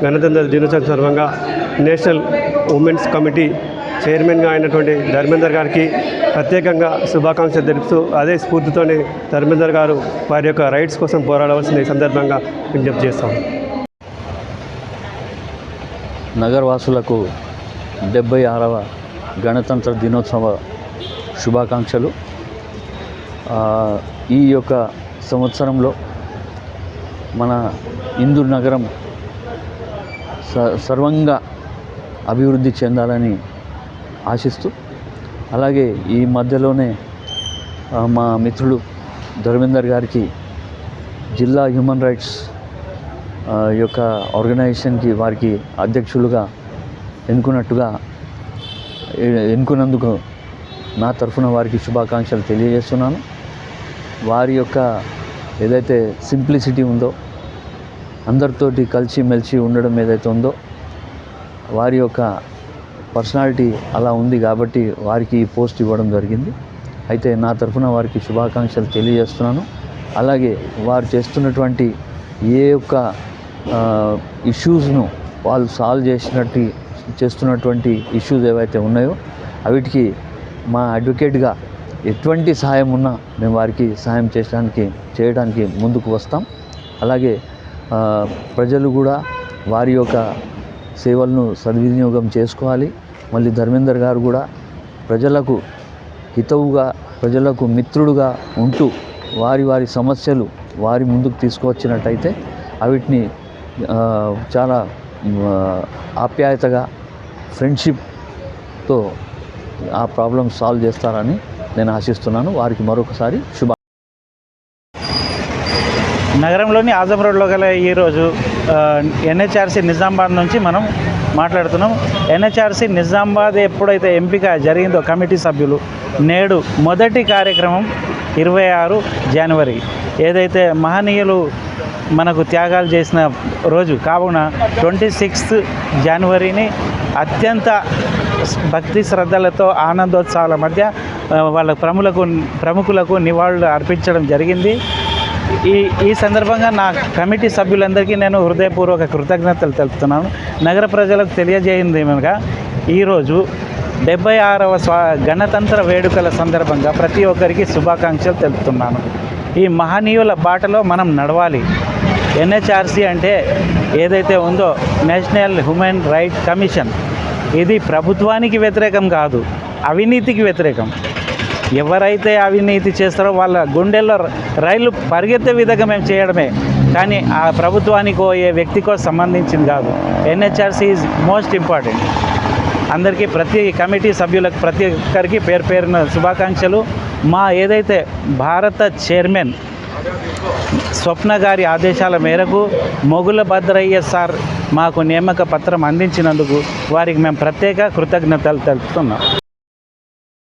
గణతంత్ర దినోత్సవం సందర్భంగా నేషనల్ ఉమెన్స్ కమిటీ చైర్మన్గా అయినటువంటి ధర్మేందర్ గారికి ప్రత్యేకంగా శుభాకాంక్షలు తెలుపుతూ అదే స్ఫూర్తితోనే ధర్మేందర్ గారు వారి యొక్క రైట్స్ కోసం పోరాడవలసిన ఈ సందర్భంగా విజ్ఞప్తి చేస్తాం. నగరవాసులకు 76వ గణతంత్ర దినోత్సవ శుభాకాంక్షలు. ఈ యొక్క సంవత్సరంలో మన ఇందూర్ నగరం సర్వంగా అభివృద్ధి చెందాలని ఆశిస్తూ, అలాగే ఈ మధ్యలోనే మా మిత్రుడు ధర్మేందర్ గారికి జిల్లా హ్యూమన్ రైట్స్ యొక్క ఆర్గనైజేషన్కి వారికి అధ్యక్షులుగా ఎన్నుకున్నందుకు నా తరఫున వారికి శుభాకాంక్షలు తెలియజేస్తున్నాను. వారి యొక్క ఏదైతే సింప్లిసిటీ ఉందో, అందరితోటి కలిసిమెలిసి ఉండడం ఏదైతే ఉందో, వారి యొక్క పర్సనాలిటీ అలా ఉంది కాబట్టి వారికి ఈ పోస్ట్ ఇవ్వడం జరిగింది. అయితే నా తరఫున వారికి శుభాకాంక్షలు తెలియజేస్తున్నాను. అలాగే వారు చేస్తున్నటువంటి ఏ యొక్క ఇష్యూస్ను వాళ్ళు సాల్వ్ చేస్తున్నటువంటి ఇష్యూస్ ఏవైతే ఉన్నాయో అవిటికి మా అడ్వకేట్గా ఎటువంటి సహాయం ఉన్నా మేము వారికి సహాయం చేయడానికి ముందుకు వస్తాం. అలాగే ప్రజలు కూడా వారి యొక్క సేవలను సద్వినియోగం చేసుకోవాలి. మళ్ళీ ధర్మేందర్ గారు కూడా ప్రజలకు హితవుగా, ప్రజలకు మిత్రుడుగా ఉంటూ వారి సమస్యలు వారి ముందుకు తీసుకువచ్చినట్టయితే అవిటిని చాలా ఆప్యాయతగా, ఫ్రెండ్షిప్తో ఆ ప్రాబ్లమ్ సాల్వ్ చేస్తారని నేను ఆశిస్తున్నాను. వారికి మరొకసారి నగరంలోని ఆజం రోడ్లో గల ఈరోజు ఎన్హెచ్ఆర్సీ నిజామాబాద్ నుంచి మనం మాట్లాడుతున్నాం. ఎన్హెచ్ఆర్సీ నిజామాబాద్ ఎప్పుడైతే ఎంపిక జరిగిందో కమిటీ సభ్యులు, నేడు మొదటి కార్యక్రమం 26 జనవరి ఏదైతే మహనీయులు మనకు త్యాగాలు చేసిన రోజు కావున 26 జనవరిని అత్యంత భక్తి శ్రద్ధలతో ఆనందోత్సవాల మధ్య వాళ్ళ ప్రముఖులకు నివాళులు అర్పించడం జరిగింది. ఈ సందర్భంగా నా కమిటీ సభ్యులందరికీ నేను హృదయపూర్వక కృతజ్ఞతలు తెలుపుతున్నాను. నగర ప్రజలకు తెలియజేయింది ఏమనగా ఈరోజు 76వ గణతంత్ర వేడుకల సందర్భంగా ప్రతి ఒక్కరికి శుభాకాంక్షలు తెలుపుతున్నాను. ఈ మహనీయుల బాటలో మనం నడవాలి. ఎన్హెచ్ఆర్సీ అంటే ఏదైతే ఉందో నేషనల్ హ్యూమన్ రైట్ కమిషన్, ఇది ప్రభుత్వానికి వ్యతిరేకం కాదు, అవినీతికి వ్యతిరేకం. ఎవరైతే అవినీతి చేస్తారో వాళ్ళ గుండెల్లో రైలు పరిగెత్తే విధంగా మేము చేయడమే కానీ ఆ ప్రభుత్వానికో ఏ వ్యక్తికో సంబంధించింది కాదు. NHRC is most important. అందరికీ ప్రతి కమిటీ సభ్యులకు ప్రతి ఒక్కరికి పేరున శుభాకాంక్షలు. మా ఏదైతే భారత చైర్మన్ స్వప్న గారి ఆదేశాల మేరకు మొగుల భద్రయ్య సార్ మాకు నియామక పత్రం అందించినందుకు వారికి మేము ప్రత్యేక కృతజ్ఞతలు తెలుపుతున్నాం.